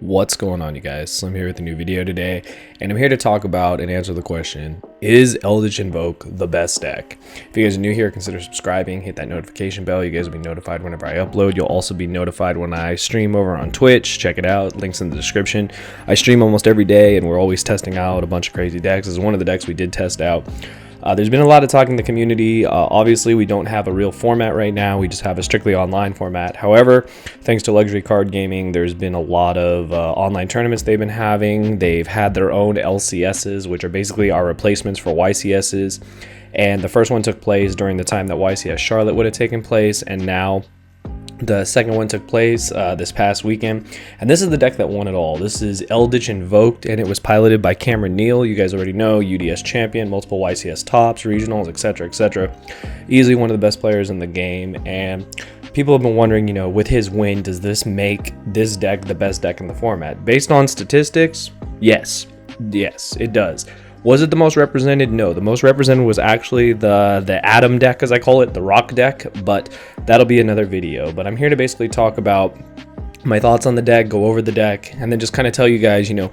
What's going on, you guys? So I'm here with a new video today, and I'm here to talk about and answer the question, is Eldritch Invoke the best deck? If you guys are new here, consider subscribing, hit that notification bell. You guys will be notified whenever I upload. You'll also be notified when I stream over on Twitch. Check it out, links in the description. I stream almost every day, and we're always testing out a bunch of crazy decks. This is one of the decks we did test out. There's been a lot of talk in the community. Obviously, we don't have a real format right now. We just have a strictly online format. However, thanks to Luxury Card Gaming, there's been a lot of online tournaments they've been having. They've had their own LCSs, which are basically our replacements for YCSs. And the first one took place during the time that YCS Charlotte would have taken place, and now the second one took place this past weekend, and this is the deck that won it all. This is Eldritch Invoked, and it was piloted by Cameron Neal. You guys already know, UDS champion, multiple YCS tops, regionals, etc., etc. Easily one of the best players in the game, and people have been wondering, you know, with his win, does this make this deck the best deck in the format? Based on statistics, yes, it does. Was it the most represented? No, the most represented was actually the Atom deck, as I call it, the Rock deck, but that'll be another video. But I'm here to basically talk about my thoughts on the deck, go over the deck, and then just kind of tell you guys, you know,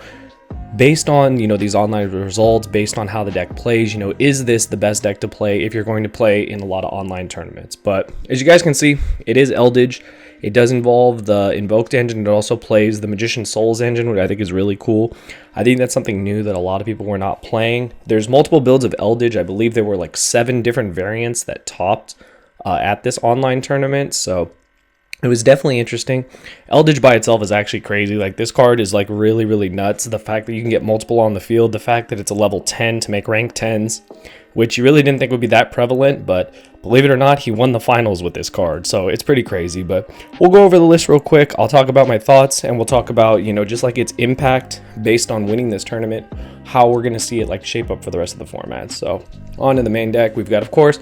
based on, you know, these online results, based on how the deck plays, you know, is this the best deck to play if you're going to play in a lot of online tournaments? But as you guys can see, it is Eldritch. It does involve the Invoked engine. It also plays the Magician Souls engine, which I think is really cool. I think that's something new that a lot of people were not playing. There's multiple builds of Eldritch. I believe there were like 7 different variants that topped at this online tournament, so it was definitely interesting. Eldritch by itself is actually crazy. Like, this card is like really nuts. The fact that you can get multiple on the field, the fact that it's a level 10 to make rank 10s, which you really didn't think would be that prevalent, but believe it or not, he won the finals with this card, so it's pretty crazy. But we'll go over the list real quick. I'll talk about my thoughts, and we'll talk about, you know, just like its impact based on winning this tournament, how we're going to see it like shape up for the rest of the format. So on to the main deck. We've got, of course,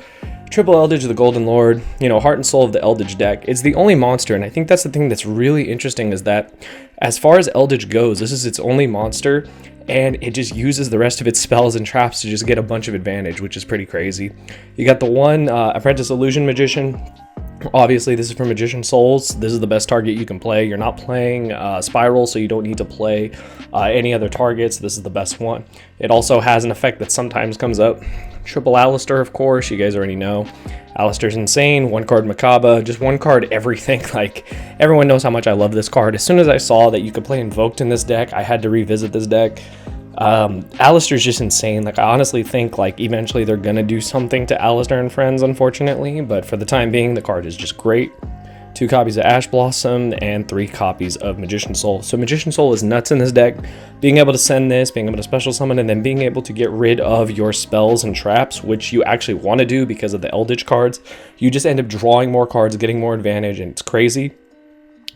Triple Eldritch of the Golden Lord, you know, heart and soul of the Eldritch deck. It's the only monster, and I think that's the thing that's really interesting, is that as far as Eldritch goes, this is its only monster, and it just uses the rest of its spells and traps to just get a bunch of advantage, which is pretty crazy. You got the one Apprentice Illusion Magician. Obviously, this is for Magician Souls. This is the best target you can play. You're not playing Spiral, so you don't need to play any other targets. This is the best one. It also has an effect that sometimes comes up. Triple Alistair, of course, you guys already know. Alistair's insane. 1 card Macabre, just 1 card everything. Like, everyone knows how much I love this card. As soon as I saw that you could play Invoked in this deck, I had to revisit this deck. Alistair's just insane. Like, I honestly think like eventually they're gonna do something to Alistair and Friends, unfortunately, but for the time being, the card is just great. 2 copies of Ash Blossom and 3 copies of Magician Soul. So Magician Soul is nuts in this deck. Being able to send this, being able to special summon, and then being able to get rid of your spells and traps, which you actually want to do because of the Eldritch cards, you just end up drawing more cards, getting more advantage, and it's crazy.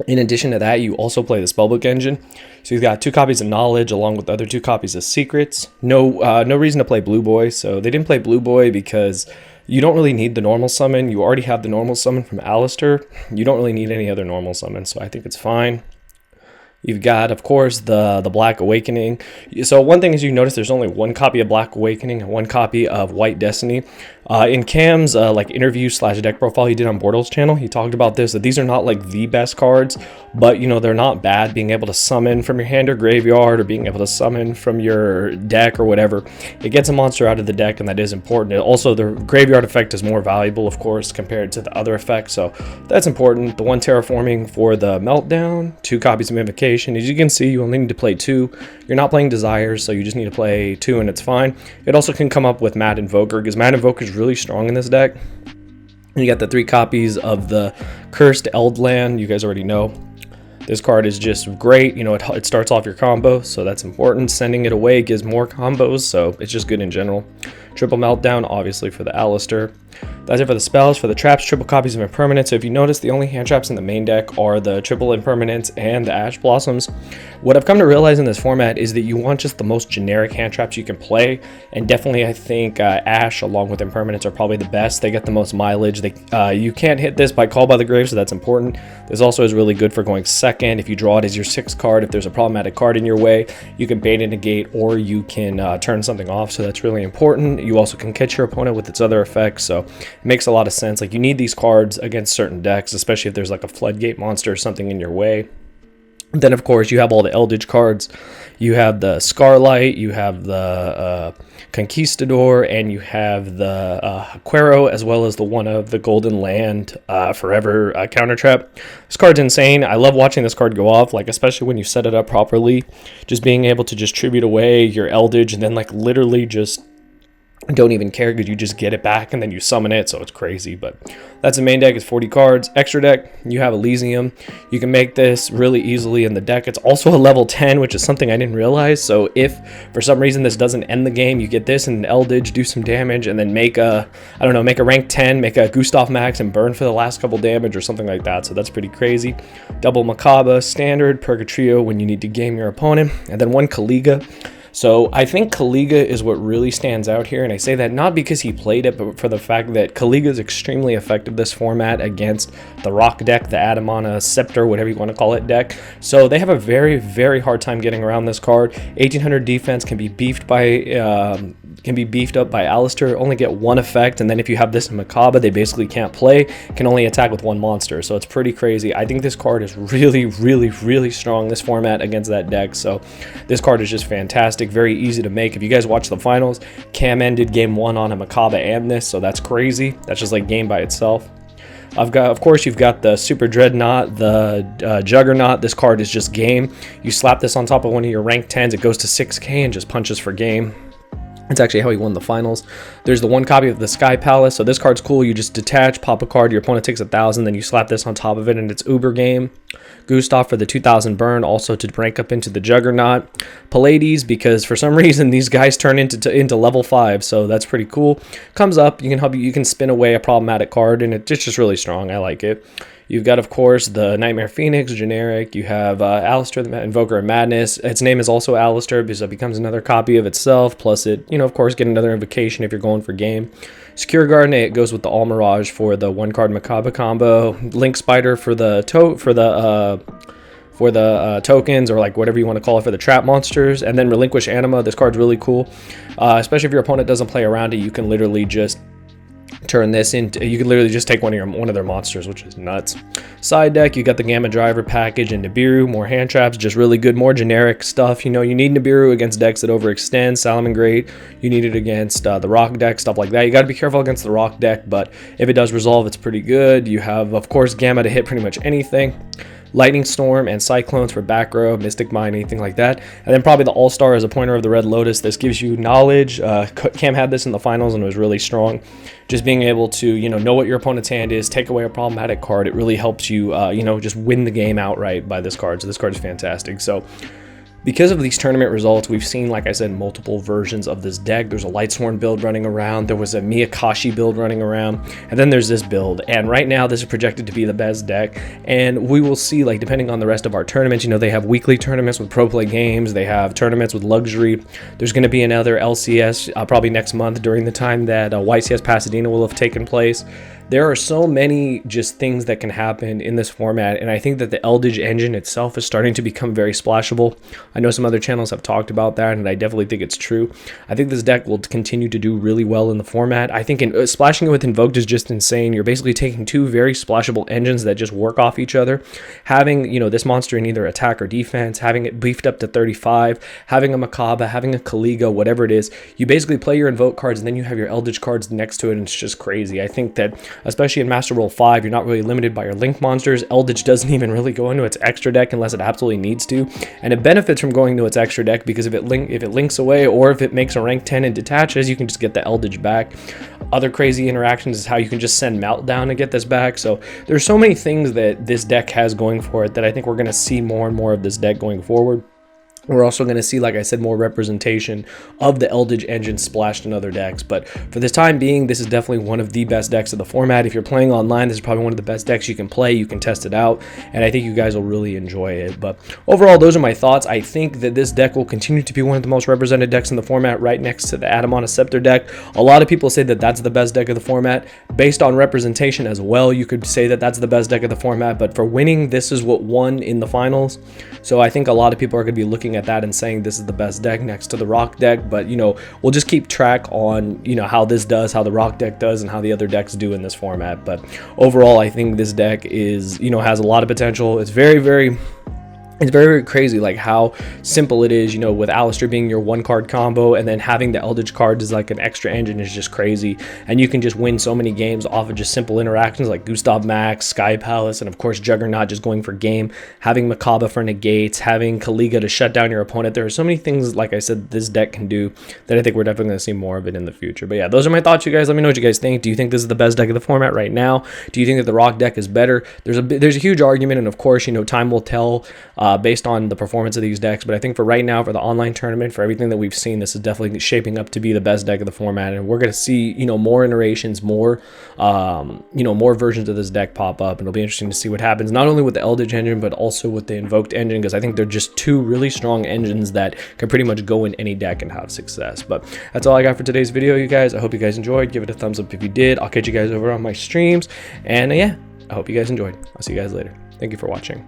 In addition to that, you also play the Spellbook engine. So you've got 2 copies of Knowledge along with the other 2 copies of Secrets. No reason to play Blue Boy. So they didn't play Blue Boy because you don't really need the normal summon. You already have the normal summon from Alistair. You don't really need any other normal summon, so I think it's fine. You've got, of course, the Black Awakening. So one thing is, you notice there's only 1 copy of Black Awakening and 1 copy of White Destiny. In Cam's like interview / deck profile he did on Bortles channel, he talked about this, that these are not like the best cards, but you know, they're not bad. Being able to summon from your hand or graveyard, or being able to summon from your deck or whatever, it gets a monster out of the deck, and that is important. Also, the graveyard effect is more valuable, of course, compared to the other effects, so that's important. The 1 Terraforming for the Meltdown, 2 copies of Invocation. As you can see, you only need to play 2. You're not playing Desires, so you just need to play 2 and it's fine. It also can come up with Mad Invoker, because Mad Invoker is really strong in this deck. And you got the 3 copies of the Cursed Eldland. You guys already know. This card is just great. You know, it starts off your combo, so that's important. Sending it away gives more combos, so it's just good in general. Triple Meltdown, obviously, for the Alistair. That's it for the spells. For the traps, triple copies of Impermanence. So if you notice, the only hand traps in the main deck are the triple Impermanence and the Ash Blossoms. What I've come to realize in this format is that you want just the most generic hand traps you can play, and definitely I think Ash along with Impermanence are probably the best. They get the most mileage. You can't hit this by Call by the Grave, so that's important. This also is really good for going second. If you draw it as your 6th card, if there's a problematic card in your way, you can bait and negate, or you can turn something off, so that's really important. You also can catch your opponent with its other effects, so it makes a lot of sense. Like, you need these cards against certain decks, especially if there's like a floodgate monster or something in your way. Then, of course, you have all the Eldritch cards. You have the Scarlight, you have the Conquistador, and you have the Aquero, as well as the one of the Golden Land Forever counter trap. This card's insane. I love watching this card go off, like especially when you set it up properly. Just being able to just tribute away your Eldritch and then like literally just don't even care because you just get it back and then you summon it, so it's crazy. But that's the main deck. It's 40 cards. Extra deck, you have Elysium. You can make this really easily in the deck. It's also a level 10, which is something I didn't realize. So if for some reason this doesn't end the game, you get this and Eldritch, do some damage, and then make a, I don't know, make a rank 10, make a Gustav Max and burn for the last couple damage or something like that. So that's pretty crazy. Double Macabre, standard, Purgatrio when you need to game your opponent, and then one Caliga. So I think Caliga is what really stands out here, and I say that not because he played it, but for the fact that Caliga is extremely effective this format against the Rock deck, the Adamana Scepter, whatever you want to call it deck. So they have a very, very hard time getting around this card. 1800 defense can be beefed up by Alistair, only get one effect, and then if you have this in Macabre, they basically can't play, can only attack with one monster. So it's pretty crazy. I think this card is really, really, really strong, this format against that deck. So this card is just fantastic. Very easy to make. If you guys watch the finals, Cam ended game 1 on a Macabre and this, so that's crazy. That's just like game by itself. Of course, you've got the Super Dreadnought, the Juggernaut. This card is just game. You slap this on top of one of your rank 10s, it goes to 6k and just punches for game. It's actually how he won the finals. There's the one copy of the Sky Palace. So this card's cool. You just detach, pop a card, your opponent takes 1,000, then you slap this on top of it, and it's uber game. Gustav for the 2,000 burn, also to rank up into the Juggernaut. Pallades, because for some reason these guys turn into level 5, so that's pretty cool. Comes up, you can spin away a problematic card, and it's just really strong. I like it. You've got, of course, the Nightmare Phoenix, generic. You have Alistair, the Invoker of Madness. Its name is also Alistair because it becomes another copy of itself. Plus it, of course, get another invocation if you're going for game. Secure Garden, it goes with the All Mirage for the one-card Macabre combo. Link Spider for the tokens, or like whatever you want to call it, for the trap monsters. And then Relinquish Anima. This card's really cool, especially if your opponent doesn't play around it. You can literally just turn this into, you can literally just take one of their monsters, which is nuts. Side deck, you got the Gamma Driver package and Nibiru, more hand traps, just really good, more generic stuff. You need Nibiru against decks that overextend. Salamangreat, you need it against the Rock deck, stuff like that. You got to be careful against the Rock deck, but if it does resolve, it's pretty good. You have, of course, Gamma to hit pretty much anything. Lightning Storm and Cyclones for back row, Mystic Mine, anything like that. And then probably the All-Star as a pointer of the Red Lotus. This gives you knowledge. Cam had this in the finals and it was really strong. Just being able to, know what your opponent's hand is, take away a problematic card. It really helps you, just win the game outright by this card. So this card is fantastic. So because of these tournament results, we've seen, like I said, multiple versions of this deck. There's a Lightsworn build running around. There was a Miyakashi build running around. And then there's this build. And right now, this is projected to be the best deck. And we will see, like, depending on the rest of our tournaments, they have weekly tournaments with Pro Play Games. They have tournaments with Luxury. There's going to be another LCS probably next month during the time that YCS Pasadena will have taken place. There are so many just things that can happen in this format, and I think that the Eldritch engine itself is starting to become very splashable. I know some other channels have talked about that, and I definitely think it's true. I think this deck will continue to do really well in the format. I think splashing it with Invoked is just insane. You're basically taking two very splashable engines that just work off each other. Having, this monster in either attack or defense, having it beefed up to 35, having a Macabre, having a Caliga, whatever it is, you basically play your Invoke cards, and then you have your Eldritch cards next to it, and it's just crazy. I think that especially in Master Rule 5, you're not really limited by your Link monsters. Eldritch doesn't even really go into its extra deck unless it absolutely needs to, and it benefits from going to its extra deck because if it links away, or if it makes a rank 10 and detaches, you can just get the Eldritch back. Other crazy interactions is how you can just send Meltdown to get this back. So there's so many things that this deck has going for it that I think we're going to see more and more of this deck going forward. We're also going to see, like I said, more representation of the Eldritch engine splashed in other decks. But for the time being, this is definitely one of the best decks of the format. If you're playing online, this is probably one of the best decks you can play. You can test it out, and I think you guys will really enjoy it. But overall, those are my thoughts. I think that this deck will continue to be one of the most represented decks in the format, right next to the Adamana Scepter deck. A lot of people say that that's the best deck of the format. Based on representation as well, you could say that that's the best deck of the format. But for winning, this is what won in the finals. So I think a lot of people are going to be looking at that and saying this is the best deck next to the Rock deck. But we'll just keep track on how this does, how the Rock deck does, and how the other decks do in this format. But overall, I think this deck is has a lot of potential. It's very, very it's very, very crazy like how simple it is, you know, with Alistair being your one card combo, and then having the Eldritch cards as like an extra engine is just crazy. And you can just win so many games off of just simple interactions like Gustav Max, Sky Palace, and of course Juggernaut just going for game, having Makaba for negates, having Kaliga to shut down your opponent. There are so many things, like I said, this deck can do that I think we're definitely going to see more of it in the future. But yeah, those are my thoughts, you guys. Let me know what you guys think. Do you think this is the best deck of the format right now? Do you think that the Rock deck is better? There's a huge argument, and of course, you know, time will tell based on the performance of these decks. But I think for right now, for the online tournament, for everything that we've seen, this is definitely shaping up to be the best deck of the format. And we're going to see, you know, more iterations, more, you know, more versions of this deck pop up. And it'll be interesting to see what happens, not only with the Eldritch engine, but also with the Invoked engine, because I think they're just two really strong engines that can pretty much go in any deck and have success. But that's all I got for today's video, you guys. I hope you guys enjoyed. Give it a thumbs up if you did. I'll catch you guys over on my streams. And yeah, I hope you guys enjoyed. I'll see you guys later. Thank you for watching.